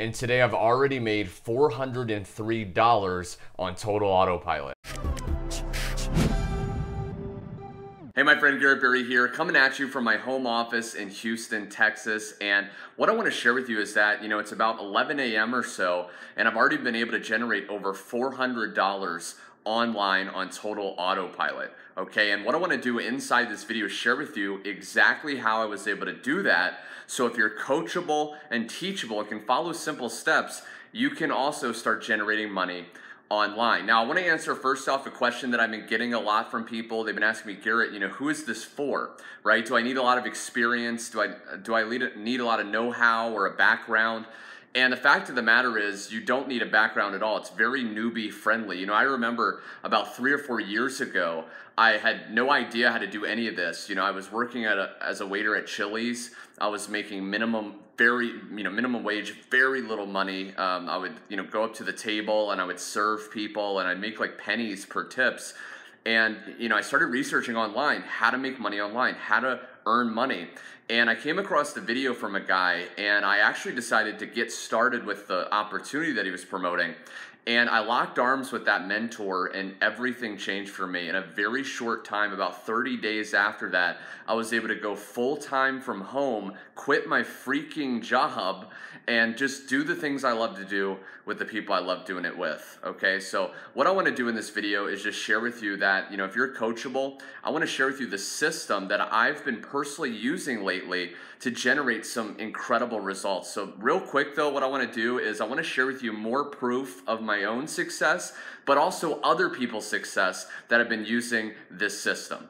And today I've already made $403 on total autopilot. Hey, my friend Garrett Berry here, coming at you from my home office in Houston, Texas. And what I want to share with you is that, it's about 11 a.m. or so, and I've already been able to generate over $400 online on total autopilot. Okay, and what I want to do inside this video is share with you exactly how I was able to do that. So if you're coachable and teachable and can follow simple steps, you can also start generating money online. Now, I want to answer first off a question that I've been getting a lot from people. They've been asking me, Garrett, who is this for, right? Do I need a lot of experience? Do I need a lot of know-how or a background? And the fact of the matter is, you don't need a background at all. It's very newbie friendly. I remember about 3 or 4 years ago, I had no idea how to do any of this. I was working as a waiter at Chili's. I was making minimum wage, very little money. I would, go up to the table and I would serve people and I'd make like pennies per tips. And, I started researching online how to make money online, how to earn money. And I came across the video from a guy, and I actually decided to get started with the opportunity that he was promoting. And I locked arms with that mentor, and everything changed for me. In a very short time, about 30 days after that, I was able to go full-time from home, quit my freaking job, and just do the things I love to do with the people I love doing it with, okay? So what I want to do in this video is just share with you that, if you're coachable, I want to share with you the system that I've been personally using lately to generate some incredible results. So real quick though, what I want to do is I want to share with you more proof of my own success, but also other people's success that have been using this system.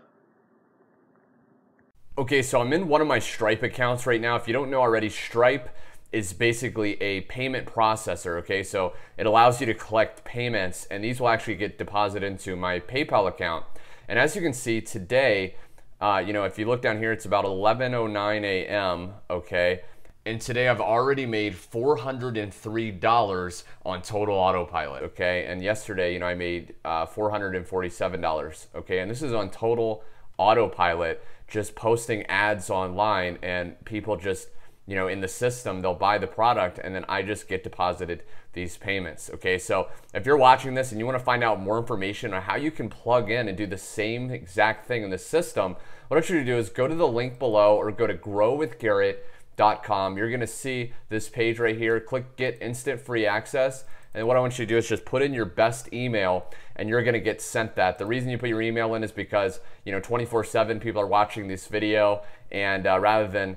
Okay, so I'm in one of my Stripe accounts right now. If you don't know already, Stripe is basically a payment processor, okay? So it allows you to collect payments, and these will actually get deposited into my PayPal account. And as you can see today, if you look down here, it's about 11:09 a.m., okay? And today I've already made $403 on total autopilot, okay? And yesterday, I made $447, okay? And this is on total autopilot, just posting ads online, and people just, in the system, they'll buy the product, and then I just get deposited these payments, okay? So if you're watching this and you want to find out more information on how you can plug in and do the same exact thing in the system, what I want you to do is go to the link below or go to growwithgarrett.com. You're going to see this page right here. Click Get Instant Free Access. And what I want you to do is just put in your best email, and you're going to get sent that. The reason you put your email in is because 24/7 people are watching this video, and rather than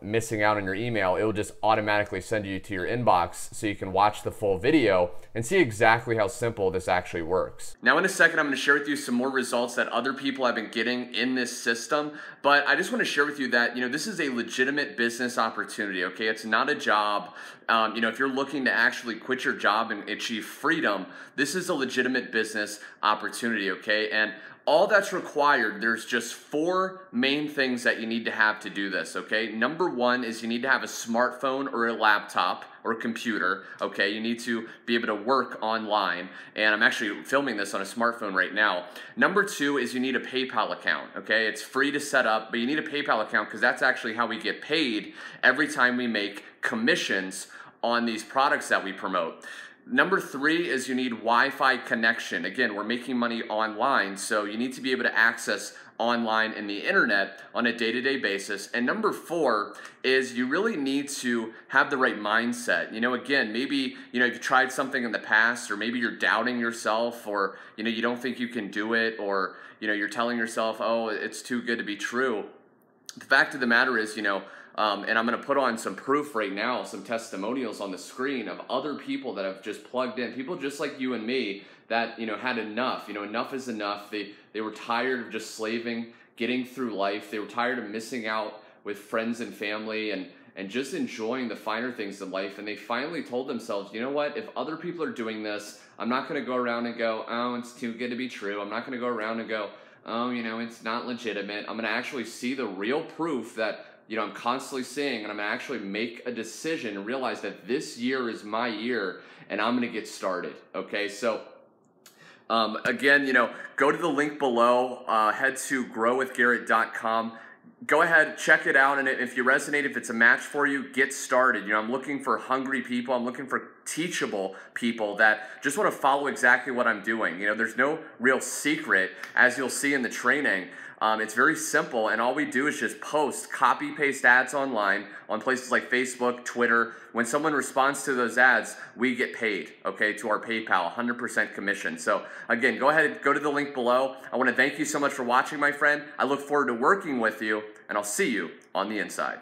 missing out on your email, it will just automatically send you to your inbox so you can watch the full video and see exactly how simple this actually works. Now in a second, I'm going to share with you some more results that other people have been getting in this system, but I just want to share with you that this is a legitimate business opportunity, okay? It's not a job. If you're looking to actually quit your job and achieve freedom, this is a legitimate business opportunity, okay? And all that's required, there's just 4 main things that you need to have to do this, okay? Number 1 is you need to have a smartphone or a laptop or a computer, okay? You need to be able to work online, and I'm actually filming this on a smartphone right now. Number 2 is you need a PayPal account, okay? It's free to set up, but you need a PayPal account because that's actually how we get paid every time we make commissions on these products that we promote. Number 3 is you need Wi-Fi connection. Again, we're making money online, so you need to be able to access online and the internet on a day-to-day basis. And number 4 is you really need to have the right mindset. Again, maybe, you've tried something in the past, or maybe you're doubting yourself, or, you don't think you can do it, or, you're telling yourself, oh, it's too good to be true. The fact of the matter is, and I'm going to put on some proof right now, some testimonials on the screen of other people that have just plugged in, people just like you and me that, had enough. Enough is enough. They were tired of just slaving, getting through life. They were tired of missing out with friends and family and just enjoying the finer things in life. And they finally told themselves, you know what, if other people are doing this, I'm not going to go around and go, oh, it's too good to be true. I'm not going to go around and go, oh, it's not legitimate. I'm going to actually see the real proof that, I'm constantly seeing, and I'm going to actually make a decision and realize that this year is my year, and I'm going to get started, okay? So again, go to the link below, head to growwithgarrett.com. go ahead, check it out, and if you resonate, if it's a match for you, get started. You know, I'm looking for hungry people. I'm looking for teachable people that just want to follow exactly what I'm doing. You know, there's no real secret, as you'll see in the training. It's very simple, and all we do is just post, copy, paste ads online on places like Facebook, Twitter. When someone responds to those ads, we get paid, okay, to our PayPal, 100% commission. So again, go ahead and go to the link below. I want to thank you so much for watching, my friend. I look forward to working with you, and I'll see you on the inside.